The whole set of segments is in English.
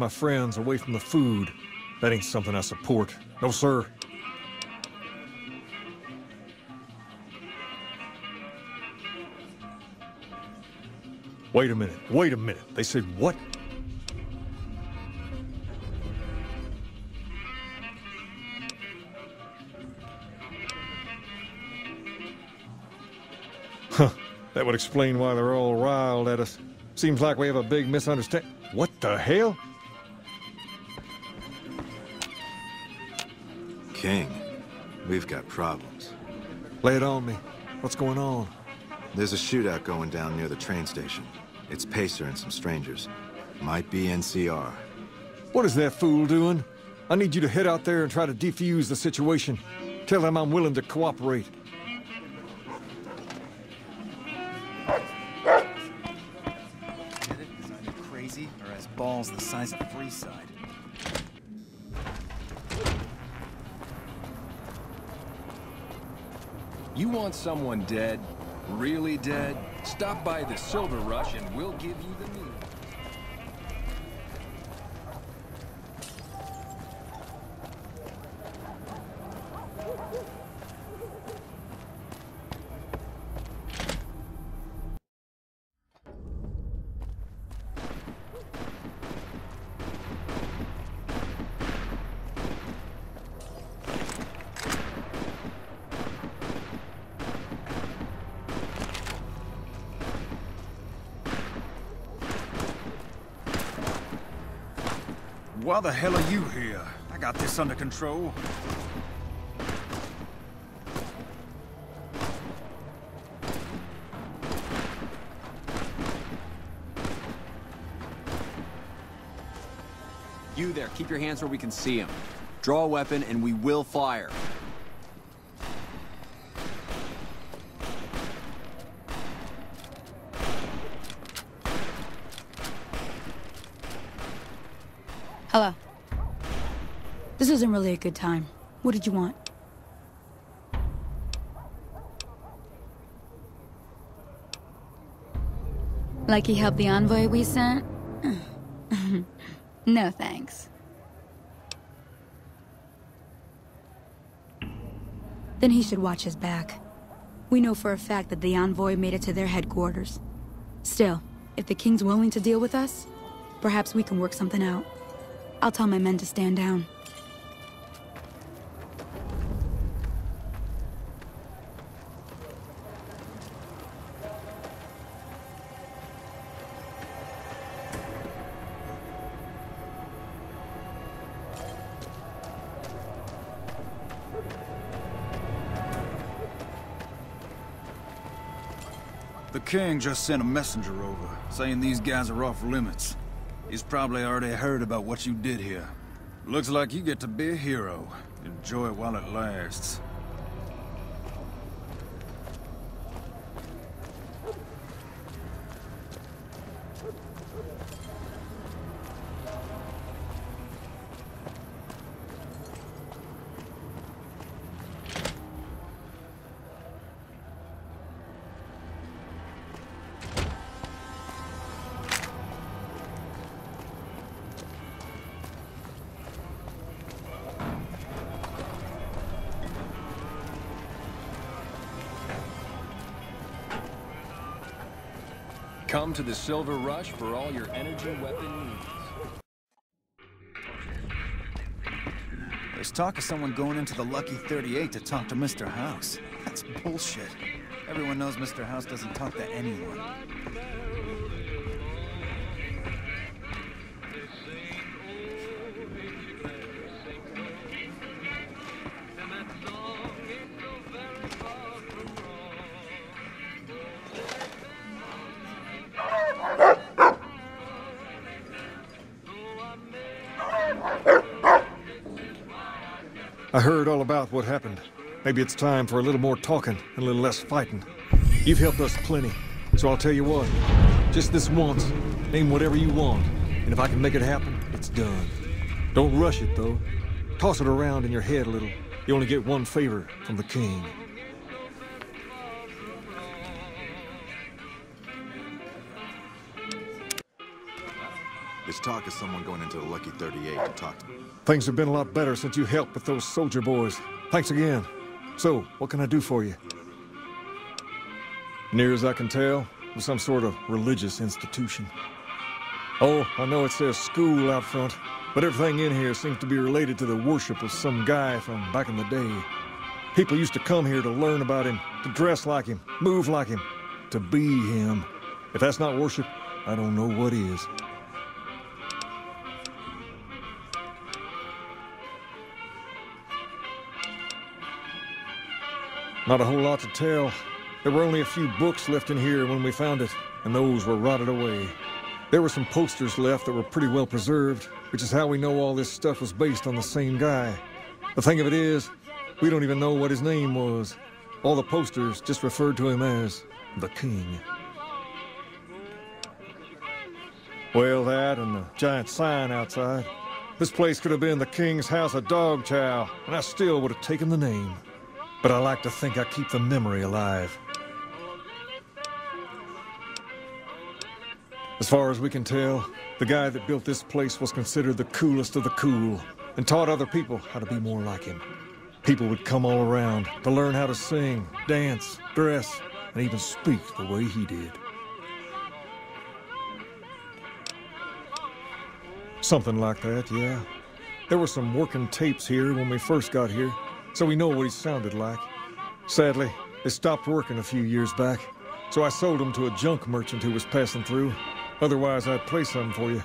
my friends away from the food. That ain't something I support. No, sir. Wait a minute. Wait a minute. They said what? Huh. That would explain why they're all riled at us. Seems like we have a big misunderstanding. What the hell? King, we've got problems. Lay it on me. What's going on? There's a shootout going down near the train station. It's Pacer and some strangers. Might be NCR. What is that fool doing? I need you to head out there and try to defuse the situation. Tell them I'm willing to cooperate. Crazy or has balls the size of Freeside. You want someone dead? Really dead? Stop by the Silver Rush and we'll give you the news. Why the hell are you here? I got this under control. You there, keep your hands where we can see him. Draw a weapon and we will fire. Hello. This isn't really a good time. What did you want? Like he helped the envoy we sent? No thanks. Then he should watch his back. We know for a fact that the envoy made it to their headquarters. Still, if the king's willing to deal with us, perhaps we can work something out. I'll tell my men to stand down. The king just sent a messenger over, saying these guys are off limits. He's probably already heard about what you did here. Looks like you get to be a hero. Enjoy it while it lasts. Come to the Silver Rush for all your energy weapon needs. There's talk of someone going into the Lucky 38 to talk to Mr. House. That's bullshit. Everyone knows Mr. House doesn't talk to anyone. I heard all about what happened. Maybe it's time for a little more talking and a little less fighting. You've helped us plenty, so I'll tell you what. Just this once, name whatever you want, and if I can make it happen, it's done. Don't rush it, though. Toss it around in your head a little. You only get one favor from the king. The quickest talk is someone going into the Lucky 38 to talk to me. Things have been a lot better since you helped with those soldier boys. Thanks again. So, what can I do for you? Near as I can tell, it's some sort of religious institution. Oh, I know it says school out front, but everything in here seems to be related to the worship of some guy from back in the day. People used to come here to learn about him, to dress like him, move like him, to be him. If that's not worship, I don't know what is. Not a whole lot to tell. There were only a few books left in here when we found it, and those were rotted away. There were some posters left that were pretty well preserved, which is how we know all this stuff was based on the same guy. The thing of it is, we don't even know what his name was. All the posters just referred to him as the King. Well, that and the giant sign outside. This place could have been the King's House of Dog Chow, and I still would have taken the name. But I like to think I keep the memory alive. As far as we can tell, the guy that built this place was considered the coolest of the cool, and taught other people how to be more like him. People would come all around to learn how to sing, dance, dress, and even speak the way he did. Something like that, yeah. There were some working tapes here when we first got here, so we know what he sounded like. Sadly, they stopped working a few years back, so I sold them to a junk merchant who was passing through. Otherwise, I'd play some for you.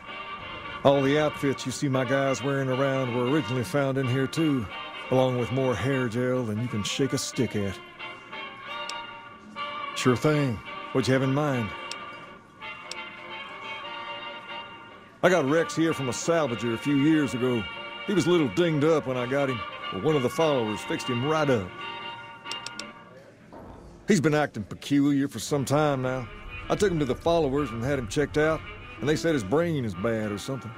All the outfits you see my guys wearing around were originally found in here too, along with more hair gel than you can shake a stick at. Sure thing. What'd you have in mind? I got Rex here from a salvager a few years ago. He was a little dinged up when I got him, but one of the followers fixed him right up. He's been acting peculiar for some time now. I took him to the followers and had him checked out, and they said his brain is bad or something.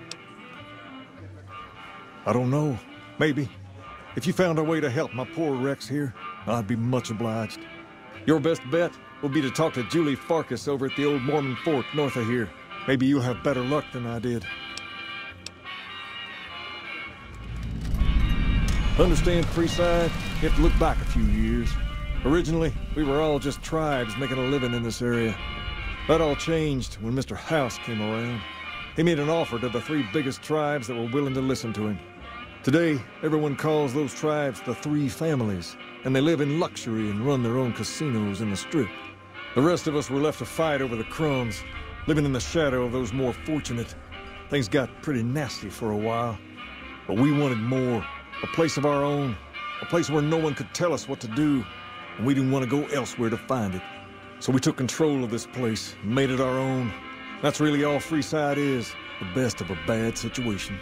I don't know. Maybe. If you found a way to help my poor Rex here, I'd be much obliged. Your best bet will be to talk to Julie Farkas over at the old Mormon fort north of here. Maybe you'll have better luck than I did. Understand, Freeside? You have to look back a few years. Originally, we were all just tribes making a living in this area. That all changed when Mr. House came around. He made an offer to the 3 biggest tribes that were willing to listen to him. Today, everyone calls those tribes the 3 families, and they live in luxury and run their own casinos in the Strip. The rest of us were left to fight over the crumbs, living in the shadow of those more fortunate. Things got pretty nasty for a while, but we wanted more. A place of our own, a place where no one could tell us what to do, and we didn't want to go elsewhere to find it. So we took control of this place and made it our own. That's really all Freeside is, the best of a bad situation.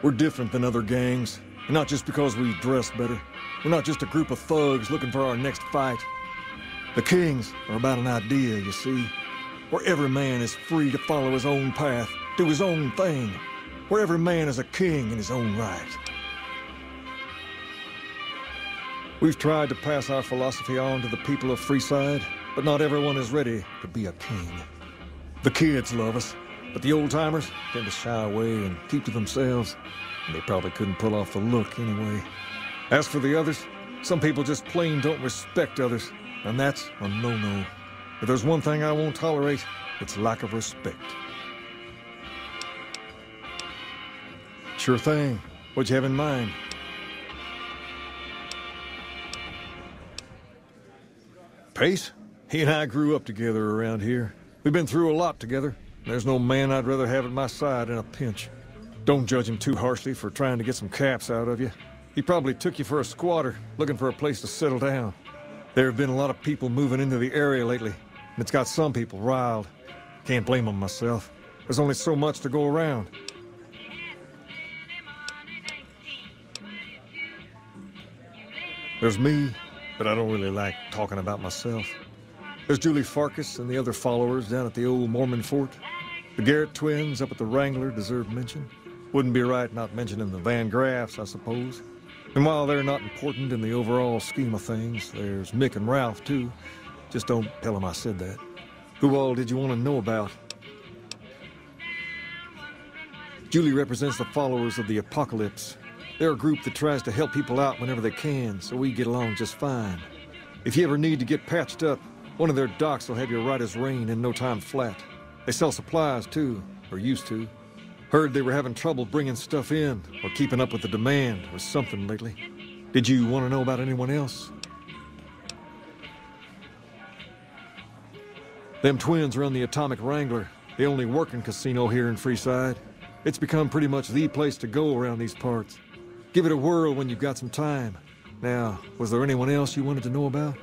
We're different than other gangs, and not just because we dress better. We're not just a group of thugs looking for our next fight. The Kings are about an idea, you see, where every man is free to follow his own path, do his own thing, where every man is a king in his own right. We've tried to pass our philosophy on to the people of Freeside, but not everyone is ready to be a king. The kids love us, but the old-timers tend to shy away and keep to themselves, and they probably couldn't pull off the look anyway. As for the others, some people just plain don't respect others, and that's a no-no. If there's one thing I won't tolerate, it's lack of respect. Sure thing. What'd you have in mind? Pace? He and I grew up together around here. We've been through a lot together. There's no man I'd rather have at my side in a pinch. Don't judge him too harshly for trying to get some caps out of you. He probably took you for a squatter, looking for a place to settle down. There have been a lot of people moving into the area lately, and it's got some people riled. Can't blame them myself. There's only so much to go around. There's me, but I don't really like talking about myself. There's Julie Farkas and the other followers down at the old Mormon fort. The Garrett twins up at the Wrangler deserve mention. Wouldn't be right not mentioning the Van Graffs, I suppose. And while they're not important in the overall scheme of things, there's Mick and Ralph, too. Just don't tell them I said that. Who all did you want to know about? Julie represents the followers of the Apocalypse. They're a group that tries to help people out whenever they can, so we get along just fine. If you ever need to get patched up, one of their docs will have you right as rain in no time flat. They sell supplies, too, or used to. Heard they were having trouble bringing stuff in, or keeping up with the demand, or something lately. Did you want to know about anyone else? Them twins run the Atomic Wrangler, the only working casino here in Freeside. It's become pretty much the place to go around these parts. Give it a whirl when you've got some time. Now, was there anyone else you wanted to know about?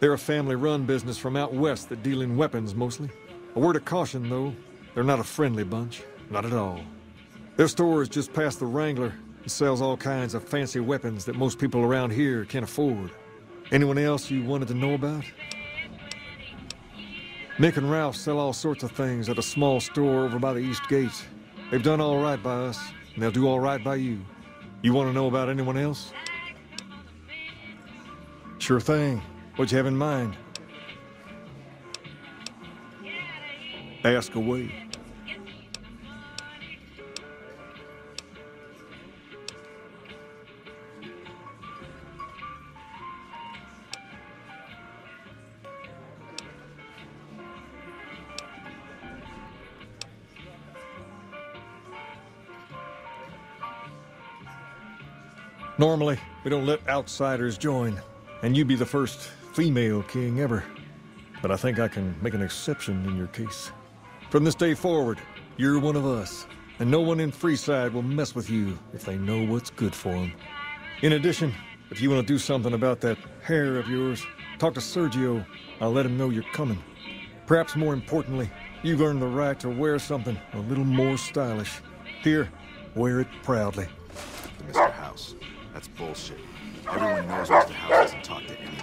They're a family-run business from out west that deal in weapons mostly. A word of caution, though. They're not a friendly bunch. Not at all. Their store is just past the Wrangler and sells all kinds of fancy weapons that most people around here can't afford. Anyone else you wanted to know about? Mick and Ralph sell all sorts of things at a small store over by the East Gate. They've done all right by us, and they'll do all right by you. You want to know about anyone else? Sure thing. What'd you have in mind? Ask away. Normally, we don't let outsiders join, and you be the first female king ever. But I think I can make an exception in your case. From this day forward, you're one of us, and no one in Freeside will mess with you if they know what's good for them. In addition, if you want to do something about that hair of yours, talk to Sergio. I'll let him know you're coming. Perhaps more importantly, you've earned the right to wear something a little more stylish. Here, wear it proudly. The Mr. House. That's bullshit. Everyone knows Mr. House doesn't talk to anyone.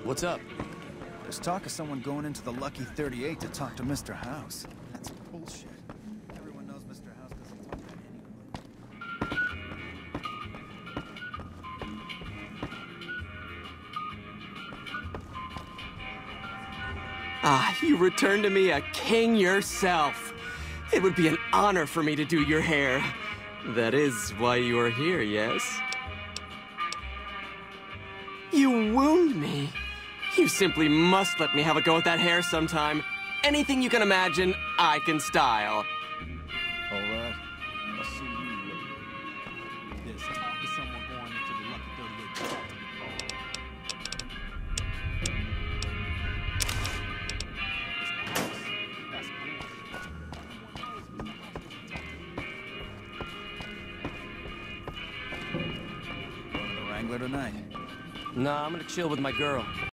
What's up? There's talk of someone going into the Lucky 38 to talk to Mr. House. That's bullshit. Everyone knows Mr. House doesn't talk to anyone. Ah, you returned to me a king yourself. It would be an honor for me to do your hair. That is why you are here, yes? You wound me. You simply must let me have a go at that hair sometime. Anything you can imagine, I can style. All right. I'll see you later. There's talk of someone going into the Lucky 38 to talk to Going to the Wrangler tonight. Nah, I'm gonna chill with my girl.